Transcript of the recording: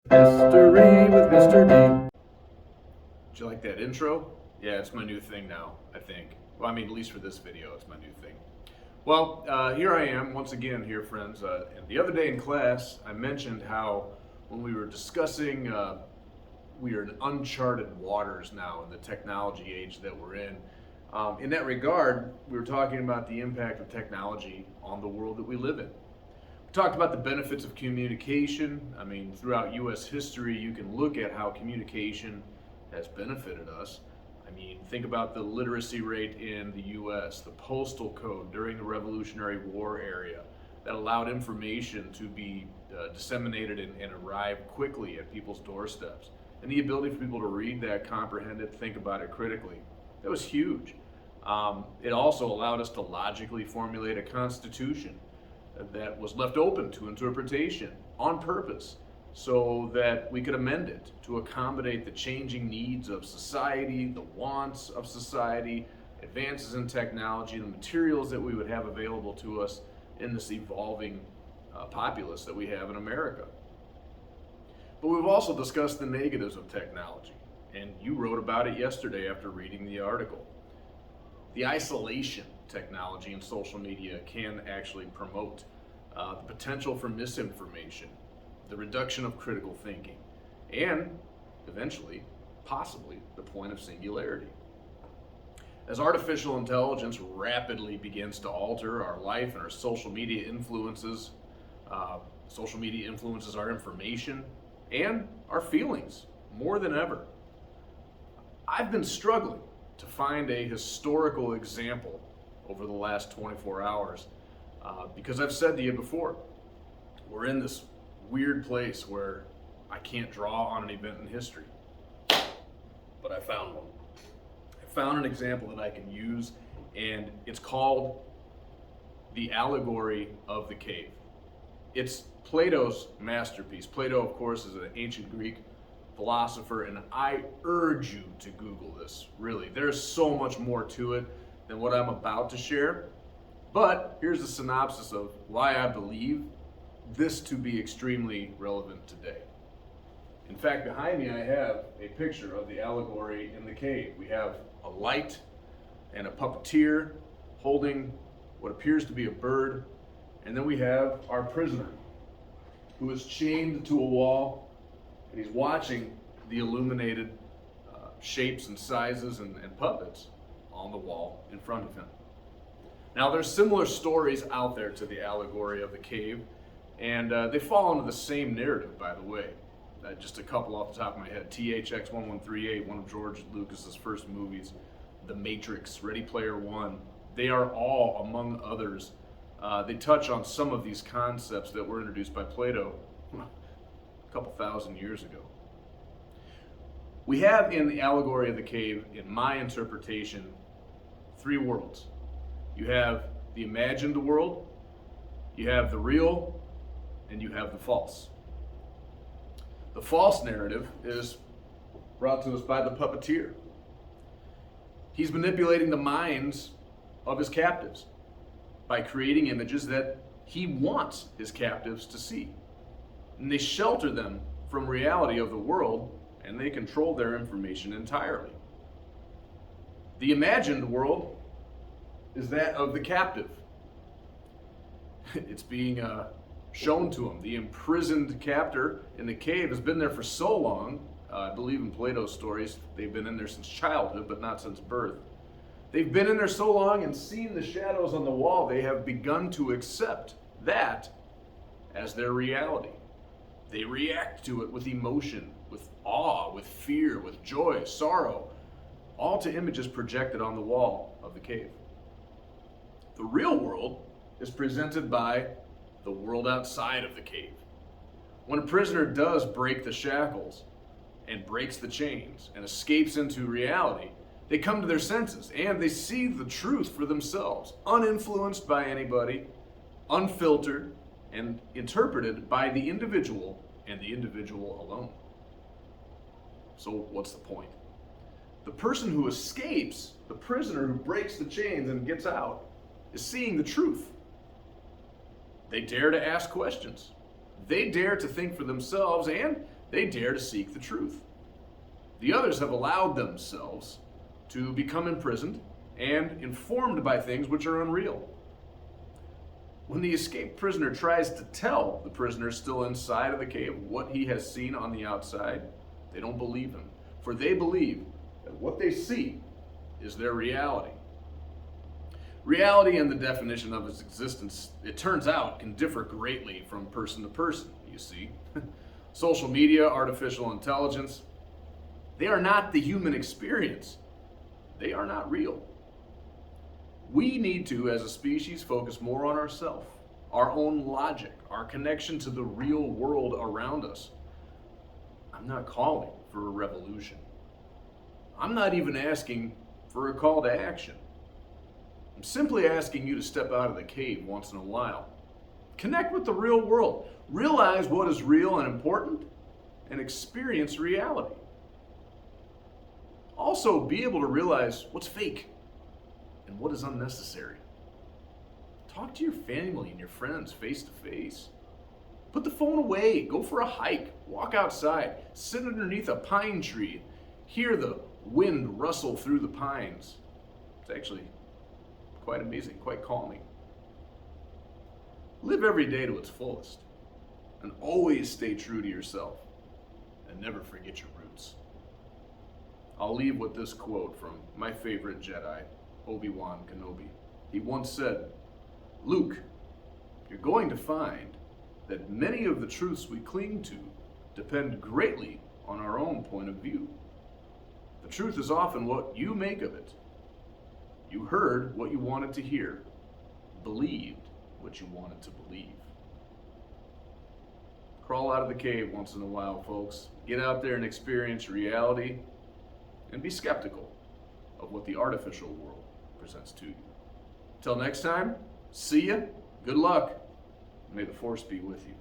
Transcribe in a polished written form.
History with Mr. D. Did you like that intro? Yeah, it's my new thing now, I think. Well, I mean, at least for this video, it's my new thing. Well, here I am once again here, friends. And the other day in class, I mentioned how when we were discussing we are in uncharted waters now in the technology age that we're in. In that regard, we were talking about the impact of technology on the world that we live in. We talked about the benefits of communication. I mean, throughout U.S. history, you can look at how communication has benefited us. I mean, think about the literacy rate in the U.S., the postal code during the Revolutionary War area that allowed information to be disseminated and arrive quickly at people's doorsteps. And the ability for people to read that, comprehend it, think about it critically. That was huge. It also allowed us to logically formulate a constitution that was left open to interpretation on purpose so that we could amend it to accommodate the changing needs of society, the wants of society, advances in technology, the materials that we would have available to us in this evolving populace that we have in America. But we've also discussed the negatives of technology, and you wrote about it yesterday after reading the article. The isolation technology and social media can actually promote, the potential for misinformation, the reduction of critical thinking, and eventually, possibly, the point of singularity. As artificial intelligence rapidly begins to alter our life and our social media influences our information and our feelings more than ever. I've been struggling to find a historical example over the last 24 hours because I've said to you before, we're in this weird place where I can't draw on an event in history. But I found one. I found an example that I can use, and it's called The Allegory of the Cave. It's Plato's masterpiece. Plato, of course, is an ancient Greek philosopher, and I urge you to Google this, really. There's so much more to it than what I'm about to share. But here's a synopsis of why I believe this to be extremely relevant today. In fact, behind me I have a picture of the allegory in the cave. We have a light and a puppeteer holding what appears to be a bird, and then we have our prisoner who is chained to a wall, and he's watching the illuminated shapes and sizes and puppets on the wall in front of him. Now, there's similar stories out there to the allegory of the cave, and they fall into the same narrative, by the way. Just a couple off the top of my head. THX 1138, one of George Lucas's first movies, The Matrix, Ready Player One. They are all, among others, they touch on some of these concepts that were introduced by Plato a couple thousand years ago. We have in the allegory of the cave, in my interpretation, three worlds. You have the imagined world, you have the real, and you have the false. The false narrative is brought to us by the puppeteer. He's manipulating the minds of his captives by creating images that he wants his captives to see. And they shelter them from reality of the world, and they control their information entirely. The imagined world is that of the captive. It's being shown to him. The imprisoned captor in the cave has been there for so long. I believe in Plato's stories, they've been in there since childhood, but not since birth. They've been in there so long and seen the shadows on the wall, they have begun to accept that as their reality. They react to it with emotion, with awe, with fear, with joy, sorrow, all to images projected on the wall of the cave. The real world is presented by the world outside of the cave. When a prisoner does break the shackles and breaks the chains and escapes into reality, they come to their senses and they see the truth for themselves, uninfluenced by anybody, unfiltered, and interpreted by the individual and the individual alone. So what's the point? The person who escapes, the prisoner who breaks the chains and gets out, is seeing the truth. They dare to ask questions. They dare to think for themselves and they dare to seek the truth. The others have allowed themselves to become imprisoned and informed by things which are unreal. When the escaped prisoner tries to tell the prisoner still inside of the cave what he has seen on the outside, they don't believe him, for they believe that what they see is their reality. Reality and the definition of its existence, it turns out, can differ greatly from person to person, you see. Social media, artificial intelligence, they are not the human experience. They are not real. We need to, as a species, focus more on ourselves, our own logic, our connection to the real world around us. I'm not calling for a revolution. I'm not even asking for a call to action. I'm simply asking you to step out of the cave once in a while. Connect with the real world. Realize what is real and important, and experience reality. Also, be able to realize what's fake and what is unnecessary. Talk to your family and your friends face to face. Put the phone away. Go for a hike. Walk outside. Sit underneath a pine tree. Hear the wind rustle through the pines. It's actually quite amazing, quite calming. Live every day to its fullest. And always stay true to yourself. And never forget your roots. I'll leave with this quote from my favorite Jedi, Obi-Wan Kenobi. He once said, "Luke, you're going to find that many of the truths we cling to depend greatly on our own point of view. The truth is often what you make of it. You heard what you wanted to hear, believed what you wanted to believe." Crawl out of the cave once in a while, folks. Get out there and experience reality, and be skeptical of what the artificial world presents to you. Till next time, see ya, good luck, may the force be with you.